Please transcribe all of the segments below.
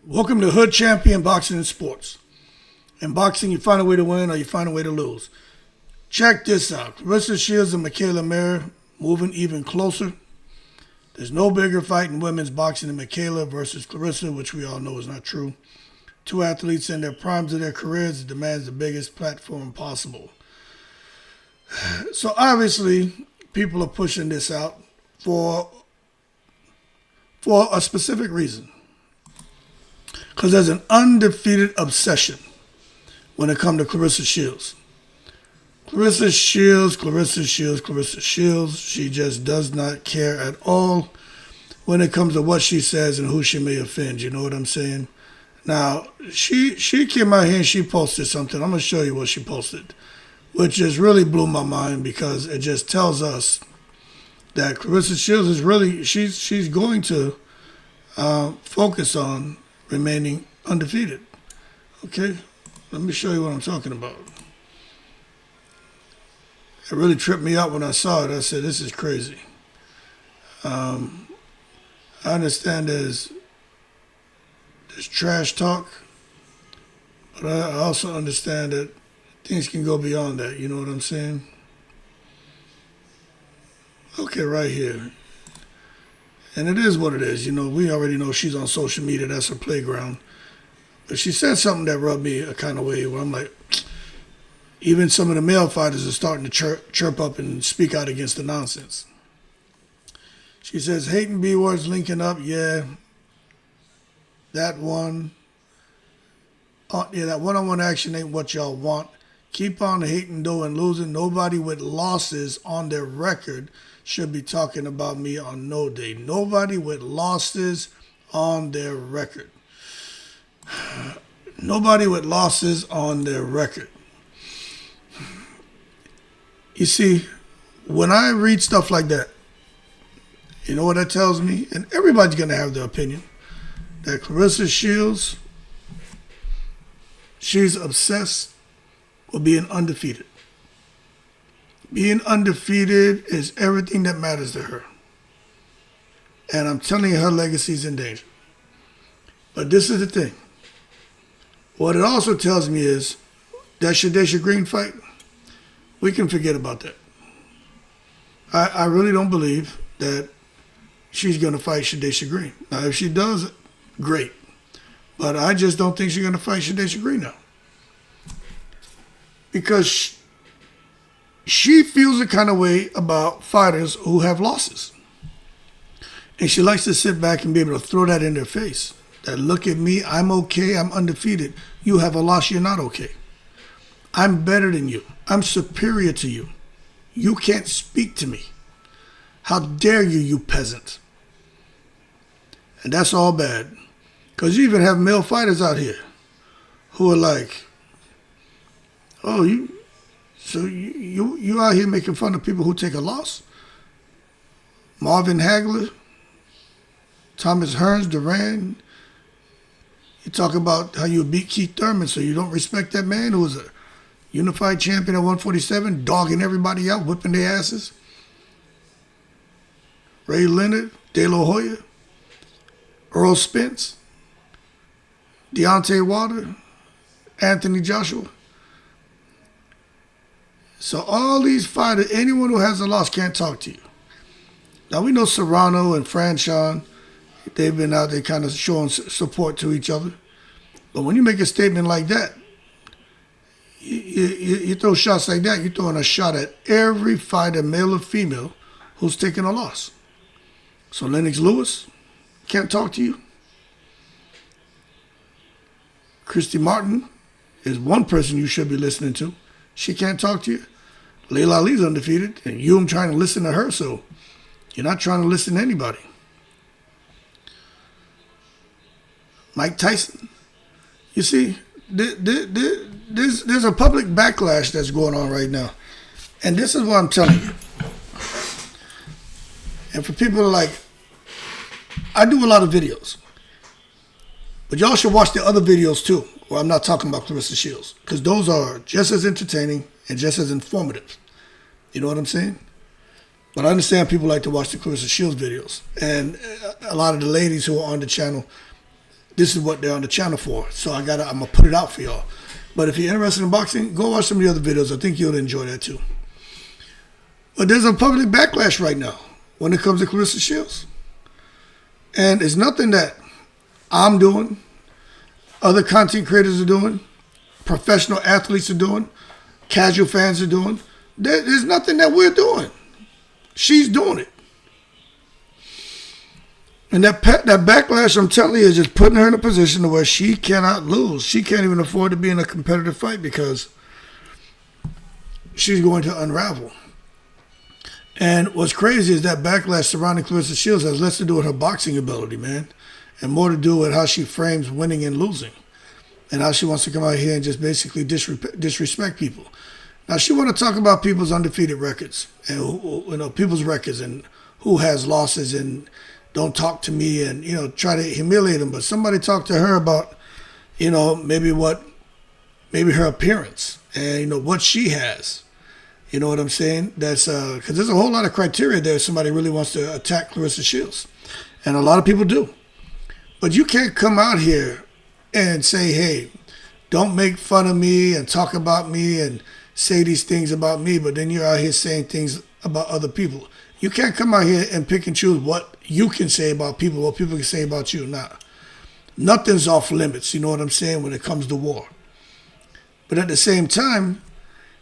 Welcome to Hood Champion Boxing and Sports. In boxing, you find a way to win or you find a way to lose. Check this out. Claressa Shields and Mikaela Mayer moving even closer. There's no bigger fight in women's boxing than Mikaela versus Claressa, which we all know is not true. Two athletes in their primes of their careers that demands the biggest platform possible. So obviously, people are pushing this out for a specific reason. Because there's an undefeated obsession when it comes to Claressa Shields. Claressa Shields. She just does not care at all when it comes to what she says and who she may offend. You know what I'm saying? Now, she came out here and she posted something. I'm going to show you what she posted, which just really blew my mind because it just tells us that Claressa Shields is really, she's going to focus on remaining undefeated. Okay? Let me show you what I'm talking about. It really tripped me out when I saw it. I said, this is crazy. I understand there's trash talk, but I also understand that things can go beyond that. You know what I'm saying? Okay, right here. And it is what it is. You know, we already know she's on social media. That's her playground. But she said something that rubbed me a kind of way where I'm like, even some of the male fighters are starting to chirp up and speak out against the nonsense. She says, hate and B-words linking up. Yeah, that one. That one-on-one action ain't what y'all want. Keep on hating, though, and losing. Nobody with losses on their record should be talking about me on no day. Nobody with losses on their record. Nobody with losses on their record. You see, when I read stuff like that, you know what that tells me? And everybody's going to have their opinion. That Claressa Shields, she's obsessed with being undefeated. Being undefeated is everything that matters to her. And I'm telling you, her legacy is in danger. But this is the thing. What it also tells me is that Shadesha Green fight, we can forget about that. I really don't believe that she's going to fight Shadesha Green. Now, if she does, great. But I just don't think she's going to fight Shadesha Green now. Because she feels a kind of way about fighters who have losses. And she likes to sit back and be able to throw that in their face. That look at me, I'm okay, I'm undefeated. You have a loss, you're not okay. I'm better than you. I'm superior to you. You can't speak to me. How dare you, you peasant? And that's all bad. Because you even have male fighters out here who are like, oh, you out here making fun of people who take a loss? Marvin Hagler, Thomas Hearns, Duran. You talk about how you beat Keith Thurman, so you don't respect that man who was a unified champion at 147, dogging everybody out, whipping their asses. Ray Leonard, De La Hoya, Earl Spence, Deontay Wilder, Anthony Joshua. So all these fighters, anyone who has a loss can't talk to you. Now we know Serrano and Franchon, they've been out there kind of showing support to each other. But when you make a statement like that, you throw shots like that, you're throwing a shot at every fighter, male or female, who's taking a loss. So Lennox Lewis can't talk to you. Christy Martin is one person you should be listening to. She can't talk to you. Layla Ali's undefeated, and I'm trying to listen to her, so you're not trying to listen to anybody. Mike Tyson. You see, there's a public backlash that's going on right now. And this is what I'm telling you. And for people who are like, I do a lot of videos. But y'all should watch the other videos too, where I'm not talking about Claressa Shields. Because those are just as entertaining and just as informative. You know what I'm saying? But I understand people like to watch the Claressa Shields videos. And a lot of the ladies who are on the channel, this is what they're on the channel for. So I'm gonna put it out for y'all. But if you're interested in boxing, go watch some of the other videos. I think you'll enjoy that too. But there's a public backlash right now when it comes to Claressa Shields. And it's nothing that I'm doing, other content creators are doing, professional athletes are doing, casual fans are doing. There's nothing that we're doing. She's doing it. And that backlash, I'm telling you, is just putting her in a position to where she cannot lose. She can't even afford to be in a competitive fight because she's going to unravel. And what's crazy is that backlash surrounding Claressa Shields has less to do with her boxing ability, man, and more to do with how she frames winning and losing, and how she wants to come out here and just basically disrespect people. Now, she want to talk about people's undefeated records and people's records and who has losses and don't talk to me and try to humiliate them. But somebody talk to her about maybe her appearance and what she has. You know what I'm saying? That's because there's a whole lot of criteria there if somebody really wants to attack Claressa Shields. And a lot of people do. But you can't come out here and say, hey, don't make fun of me and talk about me and say these things about me, but then you're out here saying things about other people. You can't come out here and pick and choose what you can say about people, what people can say about you. Nah. Nothing's off limits, you know what I'm saying, when it comes to war. But at the same time,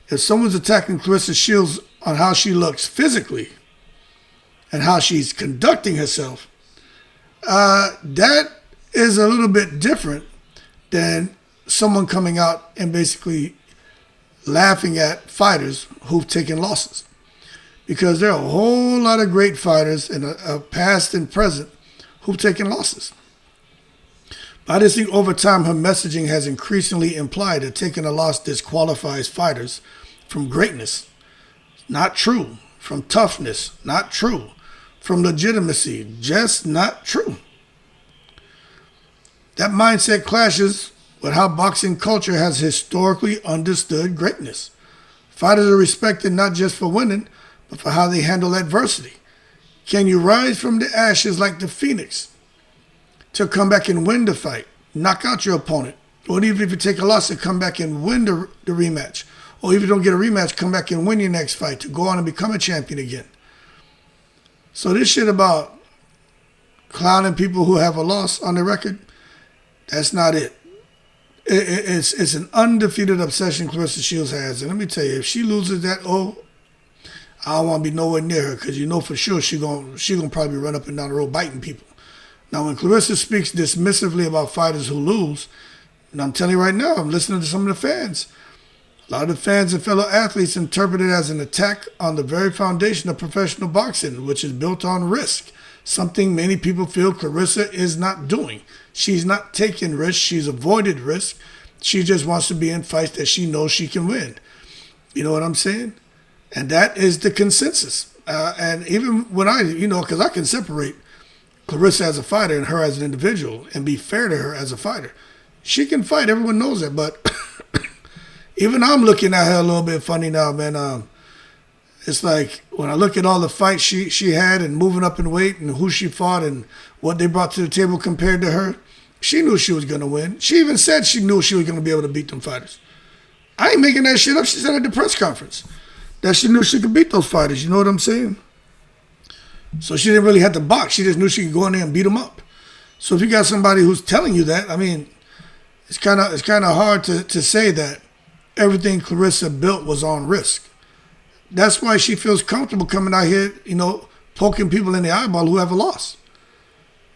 if someone's attacking Claressa Shields on how she looks physically and how she's conducting herself, that is a little bit different than someone coming out and basically laughing at fighters who've taken losses. Because there are a whole lot of great fighters in a past and present who've taken losses. I just think over time her messaging has increasingly implied that taking a loss disqualifies fighters from greatness. Not true. From toughness. Not true. From legitimacy. Just not true. That mindset clashes with how boxing culture has historically understood greatness. Fighters are respected not just for winning, but for how they handle adversity. Can you rise from the ashes like the phoenix to come back and win the fight, knock out your opponent, or even if you take a loss to come back and win the rematch, or if you don't get a rematch, come back and win your next fight to go on and become a champion again. So this shit about clowning people who have a loss on their record, that's not it. It's an undefeated obsession Claressa Shields has. And let me tell you, if she loses that, I don't want to be nowhere near her because for sure she gonna probably run up and down the road biting people. Now, when Claressa speaks dismissively about fighters who lose, and I'm telling you right now, I'm listening to some of the fans. A lot of the fans and fellow athletes interpret it as an attack on the very foundation of professional boxing, which is built on risk, something many people feel Claressa is not doing. She's not taking risks. She's avoided risk. She just wants to be in fights that she knows she can win. You know what I'm saying? And that is the consensus. And even when because I can separate Claressa as a fighter and her as an individual and be fair to her as a fighter. She can fight. Everyone knows that. But even I'm looking at her a little bit funny now, man. It's like when I look at all the fights she had and moving up in weight and who she fought and what they brought to the table compared to her, she knew she was going to win. She even said she knew she was going to be able to beat them fighters. I ain't making that shit up. She said at the press conference that she knew she could beat those fighters. You know what I'm saying? So she didn't really have to box. She just knew she could go in there and beat them up. So if you got somebody who's telling you that, I mean, it's kind of hard to say that everything Claressa built was on risk. That's why she feels comfortable coming out here, poking people in the eyeball who have a loss.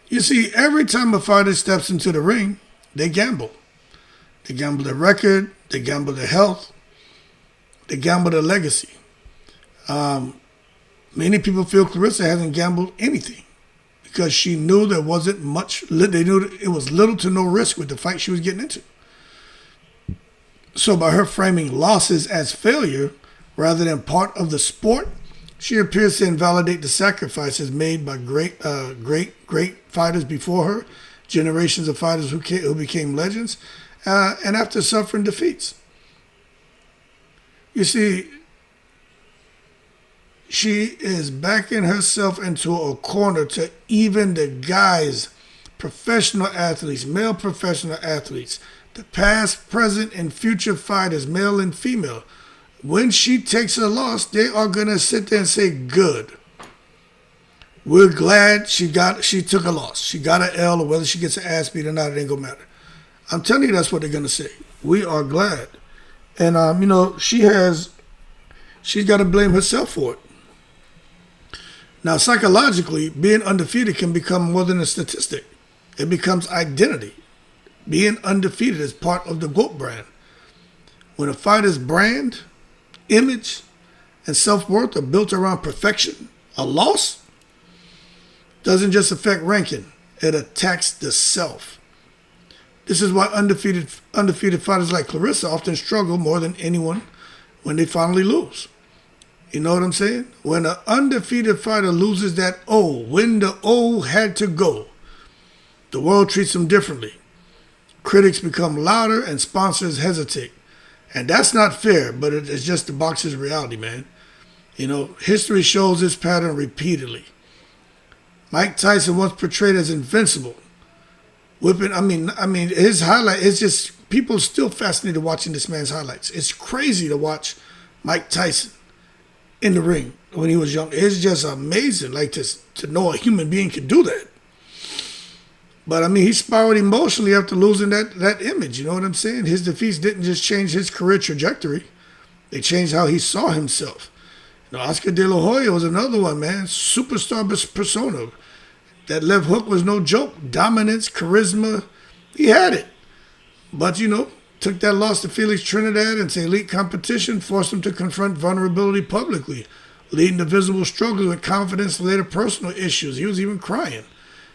You see, every time a fighter steps into the ring, they gamble. They gamble their record. They gamble their health. They gamble their legacy. Many people feel Claressa hasn't gambled anything because she knew there wasn't much. They knew it was little to no risk with the fight she was getting into. So by her framing losses as failure rather than part of the sport, she appears to invalidate the sacrifices made by great fighters before her, generations of fighters who became legends, and after suffering defeats. You see, she is backing herself into a corner to even the guys professional athletes, male professional athletes, the past, present, and future fighters, male and female, when she takes a loss, they are going to sit there and say, good. We're glad she took a loss. She got an L, or whether she gets an ass beat or not, it ain't going to matter. I'm telling you, that's what they're going to say. We are glad. And, she's got to blame herself for it. Now, psychologically, being undefeated can become more than a statistic. It becomes identity. Being undefeated is part of the GWOAT brand. When a fighter's brand, image, and self-worth are built around perfection, a loss doesn't just affect ranking. It attacks the self. This is why undefeated fighters like Claressa often struggle more than anyone when they finally lose. You know what I'm saying? When an undefeated fighter loses that O, when the O had to go, the world treats him differently. Critics become louder and sponsors hesitate. And that's not fair, but it's just the boxer's reality, man. History shows this pattern repeatedly. Mike Tyson once portrayed as invincible. His highlight is just, people still fascinated watching this man's highlights. It's crazy to watch Mike Tyson in the ring when he was young. It's just amazing, like to know a human being could do that. But he spiraled emotionally after losing that image. You know what I'm saying? His defeats didn't just change his career trajectory; they changed how he saw himself. Oscar De La Hoya was another one, man. Superstar persona. That left hook was no joke. Dominance, charisma, he had it. But took that loss to Felix Trinidad into elite competition, forced him to confront vulnerability publicly, leading to visible struggle with confidence and later personal issues. He was even crying.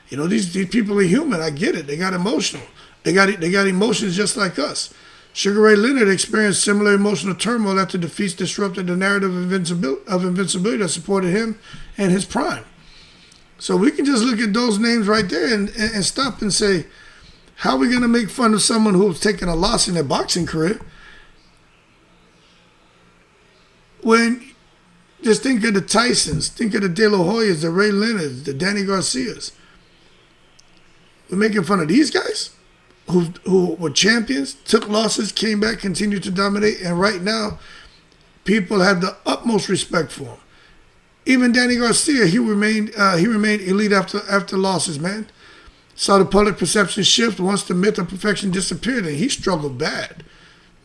These people are human. I get it. They got emotional. They got emotions just like us. Sugar Ray Leonard experienced similar emotional turmoil after defeats disrupted the narrative of invincibility that supported him in his prime. So we can just look at those names right there and stop and say, how are we going to make fun of someone who's taken a loss in their boxing career when just think of the Tysons, think of the De La Hoyas, the Ray Leonards, the Danny Garcias. We're making fun of these guys who were champions, took losses, came back, continued to dominate, and right now people have the utmost respect for him. Even Danny Garcia, he remained elite after losses, man. Saw the public perception shift once the myth of perfection disappeared, and he struggled bad.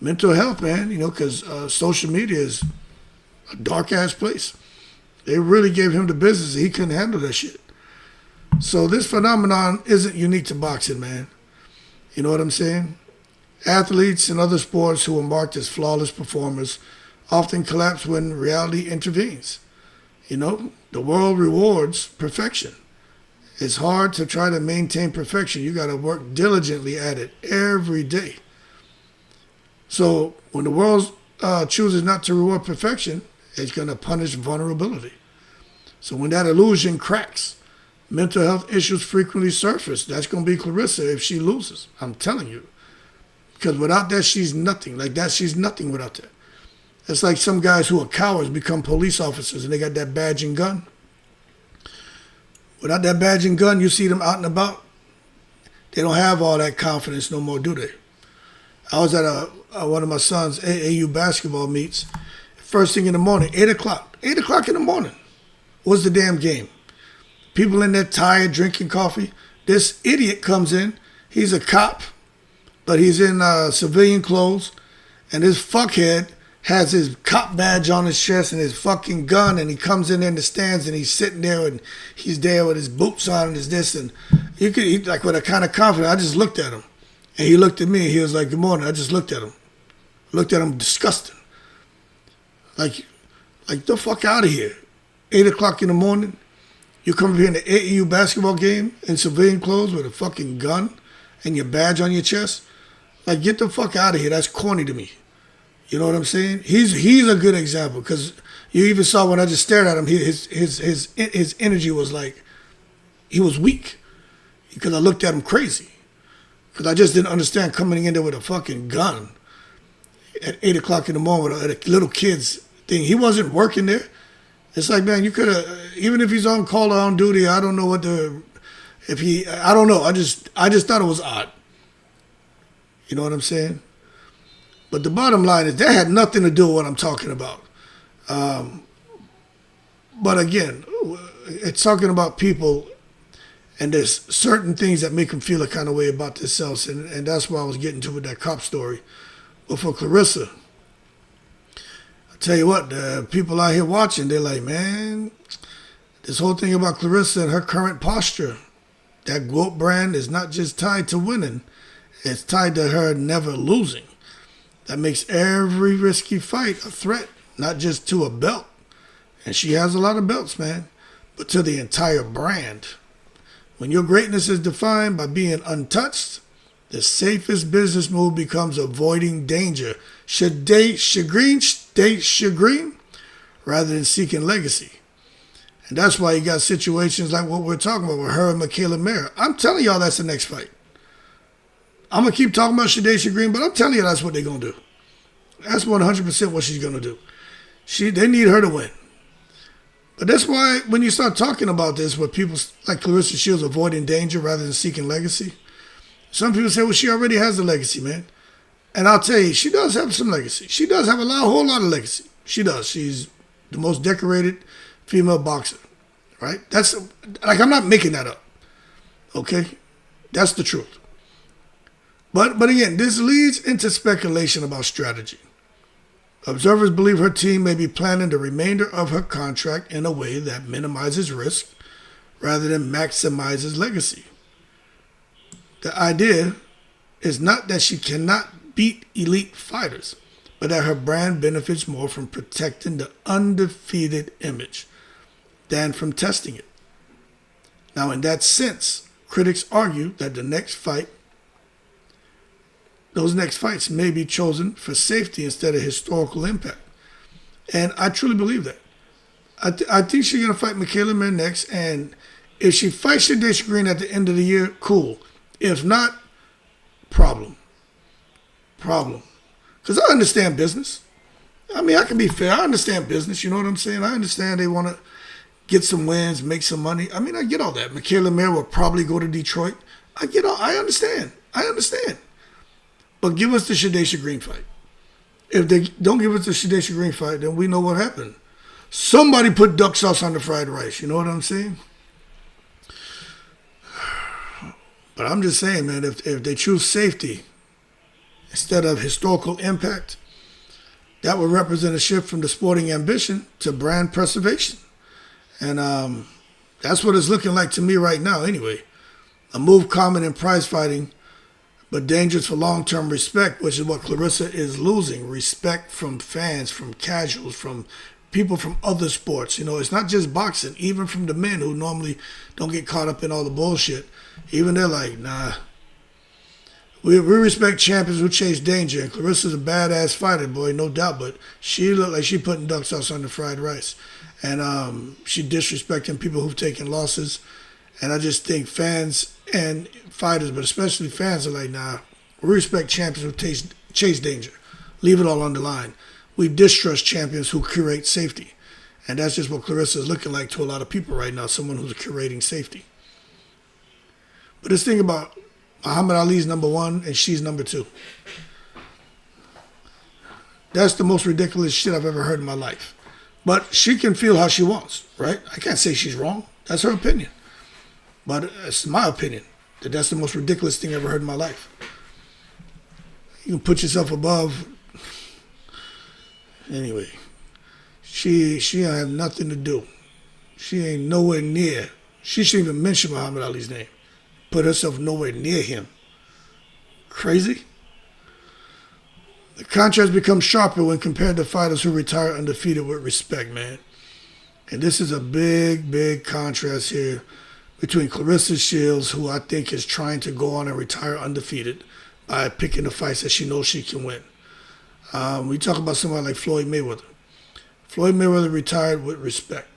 Mental health, man, because social media is a dark-ass place. They really gave him the business. He couldn't handle that shit. So this phenomenon isn't unique to boxing, man. You know what I'm saying? Athletes in other sports who are marked as flawless performers often collapse when reality intervenes. The world rewards perfection. It's hard to try to maintain perfection. You got to work diligently at it every day. So when the world chooses not to reward perfection, it's going to punish vulnerability. So when that illusion cracks, mental health issues frequently surface. That's going to be Claressa if she loses. I'm telling you. Because without that, she's nothing. Like that, she's nothing without that. It's like some guys who are cowards become police officers and they got that badge and gun. Without that badge and gun, you see them out and about. They don't have all that confidence no more, do they? I was at one of my son's AAU basketball meets. First thing in the morning, 8 o'clock. 8 o'clock in the morning was the damn game. People in there tired, drinking coffee. This idiot comes in. He's a cop, but he's in civilian clothes. And this fuckhead has his cop badge on his chest and his fucking gun, and he comes in there in the stands and he's sitting there and he's there with his boots on and his this, and he like with a kind of confidence. I just looked at him and he looked at me and he was like, good morning. I just looked at him. Looked at him disgusting. Like the fuck out of here. 8 o'clock in the morning. You come up here in the AAU basketball game in civilian clothes with a fucking gun and your badge on your chest. Like, get the fuck out of here. That's corny to me. You know what I'm saying? He's a good example because you even saw when I just stared at him, his energy was like, he was weak because I looked at him crazy because I just didn't understand coming in there with a fucking gun at 8 o'clock in the morning with a little kid's thing. He wasn't working there. It's like, man, you could have, even if he's on call or on duty, I don't know what I don't know. I just thought it was odd. You know what I'm saying? But the bottom line is that had nothing to do with what I'm talking about. But again, it's talking about people, and there's certain things that make them feel a kind of way about themselves, and that's why I was getting to with that cop story. But for Claressa, I tell you what, the people out here watching, they're like, man, this whole thing about Claressa and her current posture, that GWOAT brand is not just tied to winning, it's tied to her never losing. That makes every risky fight a threat, not just to a belt. And she has a lot of belts, man, but to the entire brand. When your greatness is defined by being untouched, the safest business move becomes avoiding danger. Chagrin rather than seeking legacy. And that's why you got situations like what we're talking about with her and Michaela Mara. I'm telling y'all that's the next fight. I'm going to keep talking about Chagrin, but I'm telling you that's what they're going to do. That's 100% what she's going to do. They need her to win. But that's why when you start talking about this with people like Claressa Shields avoiding danger rather than seeking legacy, some people say, well, she already has the legacy, man. And I'll tell you, she does have some legacy. She does have a whole lot of legacy. She does. She's the most decorated female boxer, right? That's, like, I'm not making that up, okay? That's the truth. But again, this leads into speculation about strategy. Observers believe her team may be planning the remainder of her contract in a way that minimizes risk rather than maximizes legacy. The idea is not that she cannot beat elite fighters, but that her brand benefits more from protecting the undefeated image than from testing it. Now, in that sense, critics argue that those next fights may be chosen for safety instead of historical impact. And I truly believe that. I think she's going to fight Michaela Mara next, and if she fights Chagrin at the end of the year, cool. If not, problem. Because I understand business. I mean, I can be fair. I understand business. You know what I'm saying? I understand they want to get some wins, make some money. I mean, I get all that. Michaela Mara will probably go to Detroit. I understand. But give us the Chagrin fight. If they don't give us the Chagrin fight, then we know what happened. Somebody put duck sauce on the fried rice. You know what I'm saying? But I'm just saying, man, if they choose safety instead of historical impact, that would represent a shift from the sporting ambition to brand preservation. And that's what it's looking like to me right now anyway. A move common in prize fighting, but dangerous for long-term respect, which is what Claressa is losing. Respect from fans, from casuals, from people from other sports. You know, it's not just boxing. Even from the men who normally don't get caught up in all the bullshit. Even they're like, nah. We respect champions who chase danger. And Claressa's a badass fighter, boy, no doubt. But she looked like she putting duck sauce on the fried rice. And she disrespecting people who've taken losses. And I just think fans and fighters, but especially fans, are like, nah, we respect champions who chase danger. Leave it all on the line. We distrust champions who curate safety. And that's just what Claressa is looking like to a lot of people right now, someone who's curating safety. But this thing about Muhammad Ali's number one and she's number two. That's the most ridiculous shit I've ever heard in my life. But she can feel how she wants, right? I can't say she's wrong. That's her opinion. But it's my opinion that that's the most ridiculous thing I ever heard in my life. You can put yourself above. Anyway, she ain't have nothing to do. She ain't nowhere near. She shouldn't even mention Muhammad Ali's name. Put herself nowhere near him. Crazy? The contrast becomes sharper when compared to fighters who retire undefeated with respect, man. And this is a big, big contrast here between Claressa Shields, who I think is trying to go on and retire undefeated by picking the fights that she knows she can win. We talk about somebody like Floyd Mayweather. Floyd Mayweather retired with respect.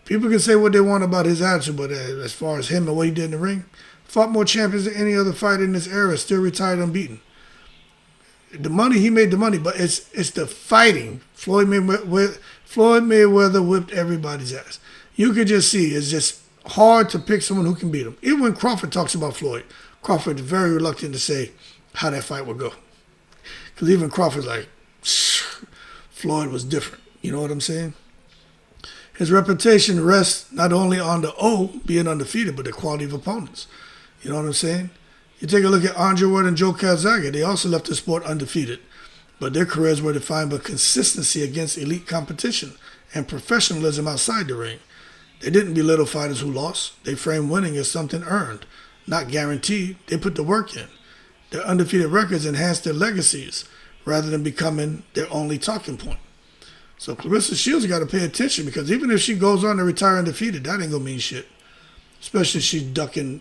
People can say what they want about his attitude, but as far as him and what he did in the ring, fought more champions than any other fighter in this era, still retired unbeaten. The money, he made the money, but it's the fighting. Floyd Mayweather whipped everybody's ass. You could just see it's just hard to pick someone who can beat him. Even when Crawford talks about Floyd, Crawford is very reluctant to say how that fight would go. Because even Crawford's like, Floyd was different. You know what I'm saying? His reputation rests not only on the O being undefeated, but the quality of opponents. You know what I'm saying? You take a look at Andre Ward and Joe Calzaghe. They also left the sport undefeated, but their careers were defined by consistency against elite competition and professionalism outside the ring. They didn't belittle fighters who lost. They framed winning as something earned, not guaranteed. They put the work in. Their undefeated records enhanced their legacies rather than becoming their only talking point. So Claressa Shields got to pay attention, because even if she goes on to retire undefeated, that ain't going to mean shit. Especially if she's ducking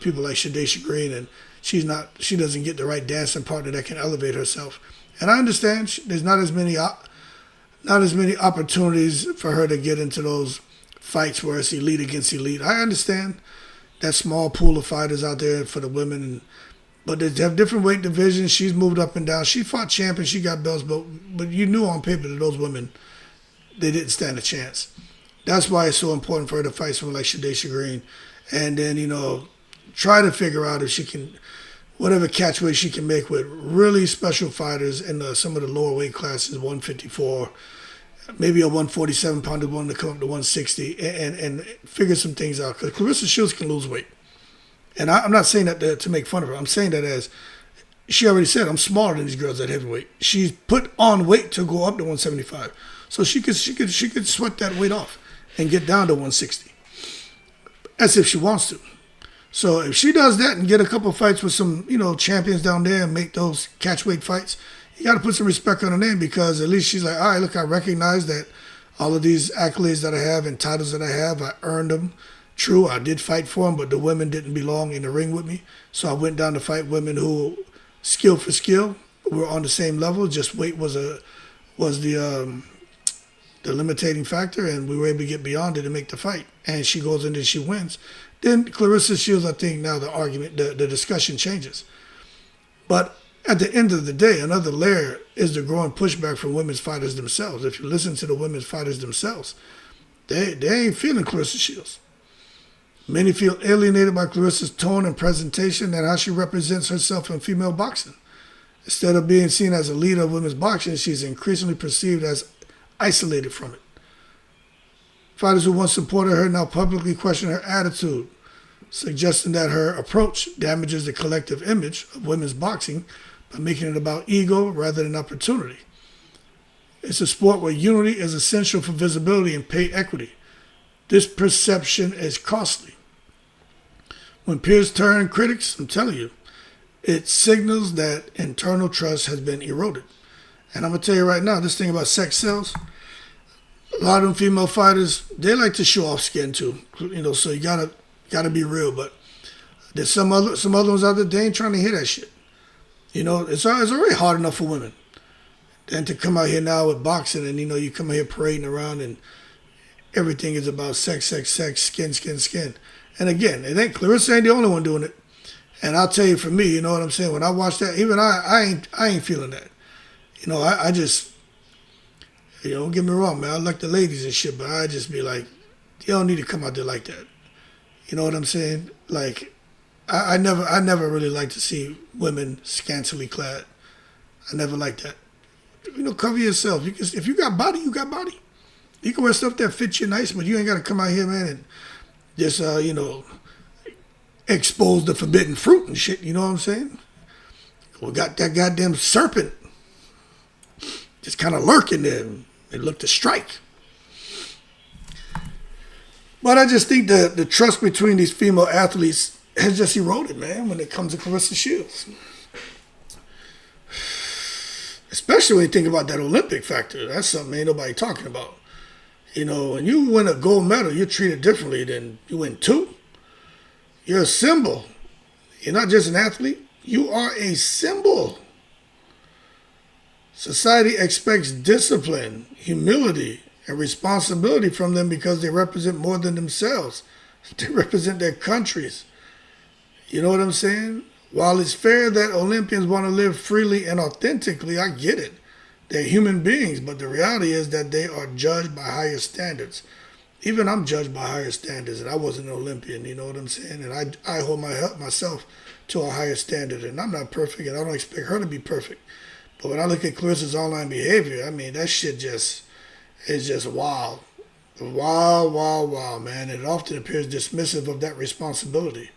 people like Shadaysha Green, and she doesn't get the right dancing partner that can elevate herself. And I understand there's not as many opportunities for her to get into those fights where it's elite against elite. I understand that small pool of fighters out there for the women, but they have different weight divisions. She's moved up and down. She fought champions. She got belts, but you knew on paper that those women, they didn't stand a chance. That's why it's so important for her to fight someone like Shadaysha Green, and then, try to figure out if she can, whatever catchweight she can make with really special fighters in some of the lower weight classes, 154, maybe a 147-pounder one to come up to 160, and figure some things out. Because Claressa Shields can lose weight. And I'm not saying that to make fun of her. I'm saying that as she already said, I'm smaller than these girls at heavyweight. She's put on weight to go up to 175. So she could sweat that weight off and get down to 160, as if she wants to. So if she does that and get a couple of fights with some, champions down there and make those catchweight fights, you got to put some respect on her name, because at least she's like, all right, look, I recognize that all of these accolades that I have and titles that I have, I earned them. True, I did fight for them, but the women didn't belong in the ring with me. So I went down to fight women who, skill for skill, were on the same level. Just weight was the limiting factor, and we were able to get beyond it and make the fight. And she goes in and she wins. Then Claressa Shields, I think now the discussion changes. But at the end of the day, another layer is the growing pushback from women's fighters themselves. If you listen to the women's fighters themselves, they ain't feeling Claressa Shields. Many feel alienated by Claressa's tone and presentation and how she represents herself in female boxing. Instead of being seen as a leader of women's boxing, she's increasingly perceived as isolated from it. Fighters who once supported her now publicly question her attitude, suggesting that her approach damages the collective image of women's boxing by making it about ego rather than opportunity. It's a sport where unity is essential for visibility and pay equity. This perception is costly. When peers turn critics, I'm telling you, it signals that internal trust has been eroded. And I'm going to tell you right now, this thing about sex sells. A lot of them female fighters, they like to show off skin too. So you gotta be real. But there's some other ones out there, they ain't trying to hear that shit. It's already hard enough for women. Then to come out here now with boxing, and you come out here parading around and everything is about sex, skin. And again, Claressa ain't the only one doing it. And I'll tell you, for me, you know what I'm saying? When I watch that, even I ain't feeling that. I just, don't get me wrong, man. I like the ladies and shit, but I just be like, you don't need to come out there like that. You know what I'm saying? Like, I never really like to see women scantily clad. I never liked that. Cover yourself. If you got body, you got body. You can wear stuff that fits you nice, but you ain't got to come out here, man, and just, expose the forbidden fruit and shit. You know what I'm saying? We got that goddamn serpent just kind of lurking there. It looked to strike. But I just think the trust between these female athletes has just eroded, man, when it comes to Claressa Shields. Especially when you think about that Olympic factor. That's something ain't nobody talking about. When you win a gold medal, you're treated differently than you win two. You're a symbol. You're not just an athlete. You are a symbol. Society expects discipline, humility, and responsibility from them because they represent more than themselves. They represent their countries. You know what I'm saying? While it's fair that Olympians want to live freely and authentically, I get it. They're human beings, but the reality is that they are judged by higher standards. Even I'm judged by higher standards, and I wasn't an Olympian, you know what I'm saying? And I hold myself to a higher standard, and I'm not perfect, and I don't expect her to be perfect. But when I look at Claressa's online behavior, I mean, that shit is just wild. Wild, wild, wild, man. It often appears dismissive of that responsibility.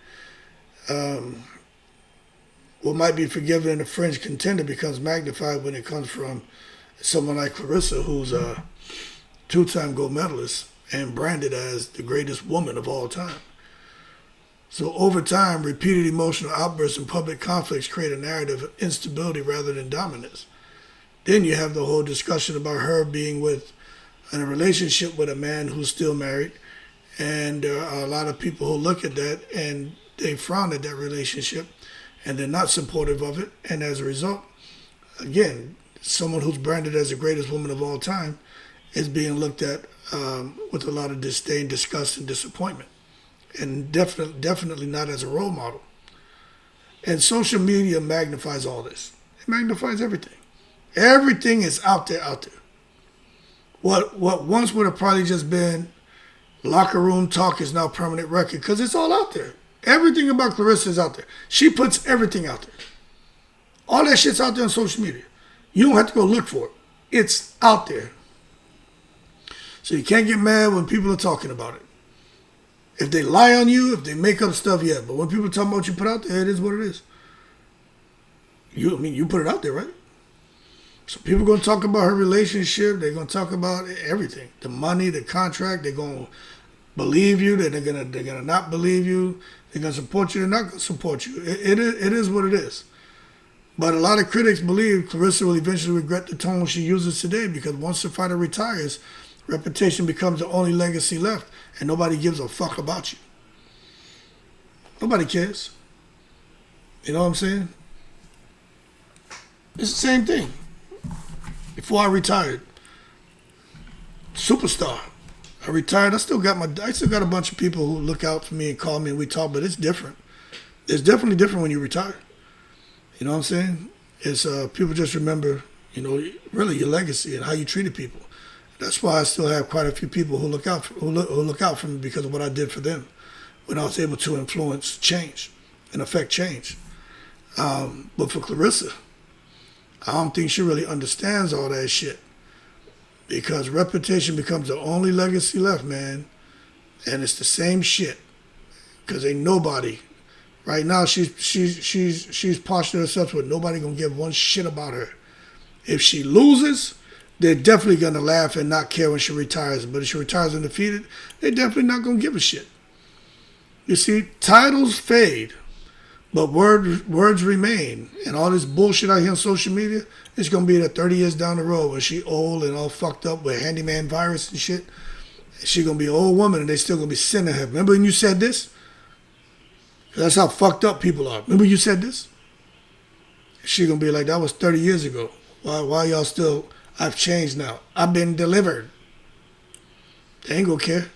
What might be forgiven in a fringe contender becomes magnified when it comes from someone like Claressa, who's a two-time gold medalist and branded as the greatest woman of all time. So over time, repeated emotional outbursts and public conflicts create a narrative of instability rather than dominance. Then you have the whole discussion about her being in a relationship with a man who's still married, and there are a lot of people who look at that and they frown at that relationship and they're not supportive of it. And as a result, again, someone who's branded as the greatest woman of all time is being looked at with a lot of disdain, disgust, and disappointment, and definitely not as a role model. And social media magnifies all this. It magnifies everything. Everything is out there. What once would have probably just been locker room talk is now permanent record because it's all out there. Everything about Claressa is out there. She puts everything out there. All that shit's out there on social media. You don't have to go look for it. It's out there. So you can't get mad when people are talking about it. If they lie on you, if they make up stuff, yeah. But when people are talking about what you put out there, it is what it is. You put it out there, right? So people are going to talk about her relationship. They're going to talk about everything. The money, the contract. They're going to believe you. They're going to not believe you. They're going to support you. They're not going to support you. It is what it is. But a lot of critics believe Claressa will eventually regret the tone she uses today because once the fighter retires, reputation becomes the only legacy left, and nobody gives a fuck about you. Nobody cares. You know what I'm saying? It's the same thing. Before I retired, superstar. I retired. I still got a bunch of people who look out for me and call me and we talk, but it's different. It's definitely different when you retire. You know what I'm saying? It's people just remember, really your legacy and how you treated people. That's why I still have quite a few people who look out for me because of what I did for them when I was able to influence change and affect change. But for Claressa, I don't think she really understands all that shit because reputation becomes the only legacy left, man. And it's the same shit because ain't nobody. Right now, she's posturing herself with nobody gonna give one shit about her. If she loses, they're definitely gonna laugh and not care when she retires. But if she retires undefeated, they're definitely not gonna give a shit. You see, titles fade, but words remain. And all this bullshit out here on social media, it's gonna be that 30 years down the road when she old and all fucked up with handyman virus and shit. She's gonna be an old woman and they still gonna be sending her. Remember when you said this? That's how fucked up people are. Remember you said this? She gonna be like, that was 30 years ago. Why y'all still, I've changed now. I've been delivered. They ain't gonna care.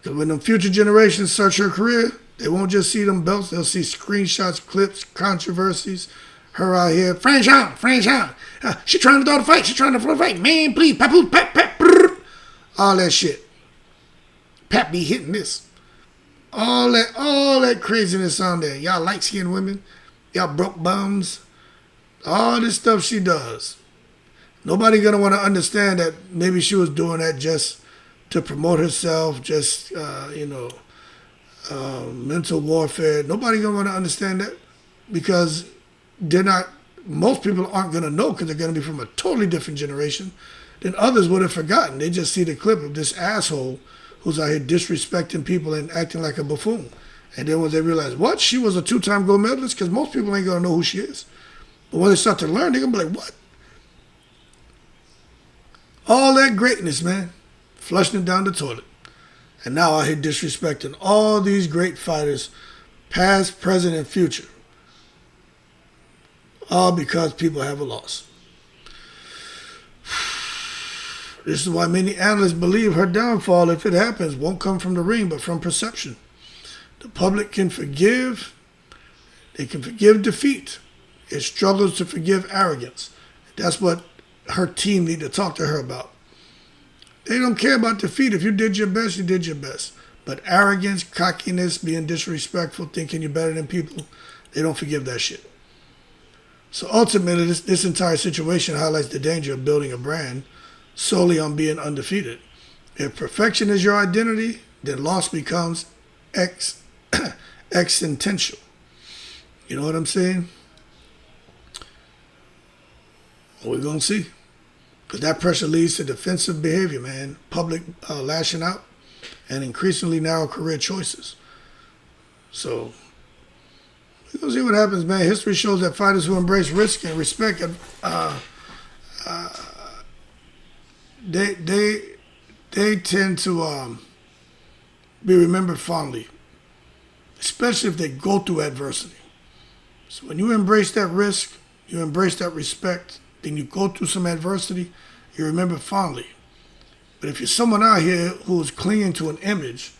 Because when the future generations search her career, they won't just see them belts. They'll see screenshots, clips, controversies. Her out here, French on. She trying to throw the fight. She trying to throw the fight. Man, please, papoose, pap, brrr. All that shit. Pap be hitting this. All that craziness on there. Y'all light-skinned women. Y'all broke bums. All this stuff she does. Nobody gonna want to understand that maybe she was doing that just to promote herself, just, mental warfare. Nobody gonna want to understand that because most people aren't gonna know because they're gonna be from a totally different generation. Then others would have forgotten. They just see the clip of this asshole who's out here disrespecting people and acting like a buffoon. And then when they realize, what? She was a 2-time gold medalist? Because most people ain't going to know who she is. But when they start to learn, they're going to be like, what? All that greatness, man, flushing it down the toilet. And now out here disrespecting all these great fighters, past, present, and future. All because people have a loss. This is why many analysts believe her downfall, if it happens, won't come from the ring, but from perception. The public can forgive. They can forgive defeat. It struggles to forgive arrogance. That's what her team need to talk to her about. They don't care about defeat. If you did your best, you did your best. But arrogance, cockiness, being disrespectful, thinking you're better than people, they don't forgive that shit. So ultimately, this entire situation highlights the danger of building a brand solely on being undefeated. If perfection is your identity, then loss becomes existential. You know what I'm saying? Well, we're going to see. Because that pressure leads to defensive behavior, man. Public lashing out and increasingly narrow career choices. So, we're going to see what happens, man. History shows that fighters who embrace risk and respect, they tend to be remembered fondly, especially if they go through adversity. So when you embrace that risk, you embrace that respect, then you go through some adversity, you remember fondly. But if you're someone out here who's clinging to an image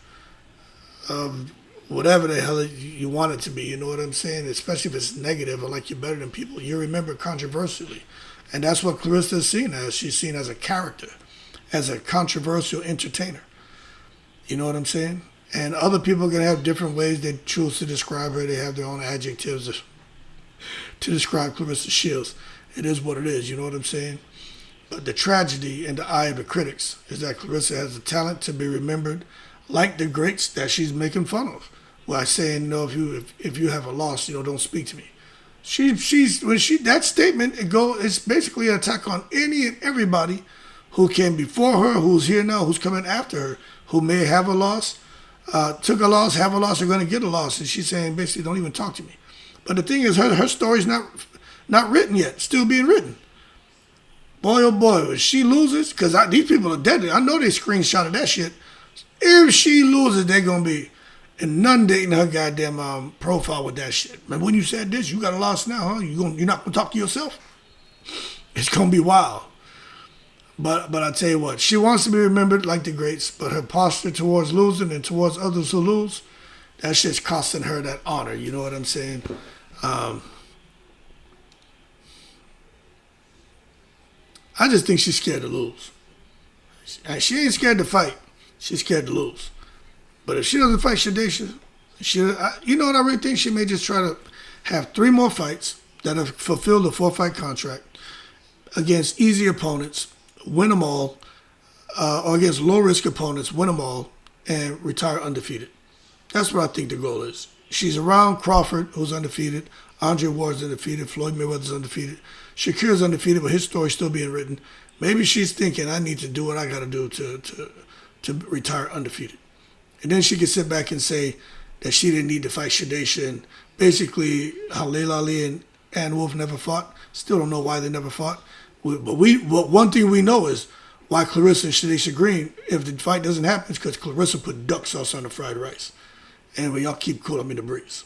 of whatever the hell you want it to be, you know what I'm saying? Especially if it's negative or like you're better than people, you remember controversially. And that's what Claressa is seen as. She's seen as a character, as a controversial entertainer. You know what I'm saying? And other people are going to have different ways they choose to describe her. They have their own adjectives to describe Claressa Shields. It is what it is, you know what I'm saying? But the tragedy in the eye of the critics is that Claressa has the talent to be remembered like the greats that she's making fun of. By saying, you know, if you have a loss, you know, don't speak to me. That statement, it's basically an attack on any and everybody who came before her, who's here now, who's coming after her, who may have a loss, took a loss, have a loss, or going to get a loss. And she's saying, basically, don't even talk to me. But the thing is, her story's not written yet, still being written. Boy, oh boy, if she loses, because these people are dead. I know they screenshotted that shit. If she loses, they're going to be inundating her goddamn profile with that shit. Man, when you said this, you got a loss now, huh? You're not going to talk to yourself? It's going to be wild. But I tell you what, she wants to be remembered like the greats, but her posture towards losing and towards others who lose, that shit's costing her that honor. You know what I'm saying? I just think she's scared to lose. She ain't scared to fight. She's scared to lose. But if she doesn't fight Shadesha, you know what I really think? She may just try to have 3 more fights that have fulfilled the 4-fight contract against easy opponents, win them all, or against low-risk opponents, win them all, and retire undefeated. That's what I think the goal is. She's around Crawford, who's undefeated, Andre Ward's undefeated, Floyd Mayweather's undefeated, Shakir's undefeated, but his story's still being written. Maybe she's thinking, I need to do what I got to do to retire undefeated. And then she can sit back and say that she didn't need to fight Shadesha, and basically how Layla Ali and Ann Wolf never fought. Still don't know why they never fought. But one thing we know is why Claressa and Shadesha Green, if the fight doesn't happen, it's because Claressa put duck sauce on the fried rice. Anyway, y'all keep cool. I'm in the breeze.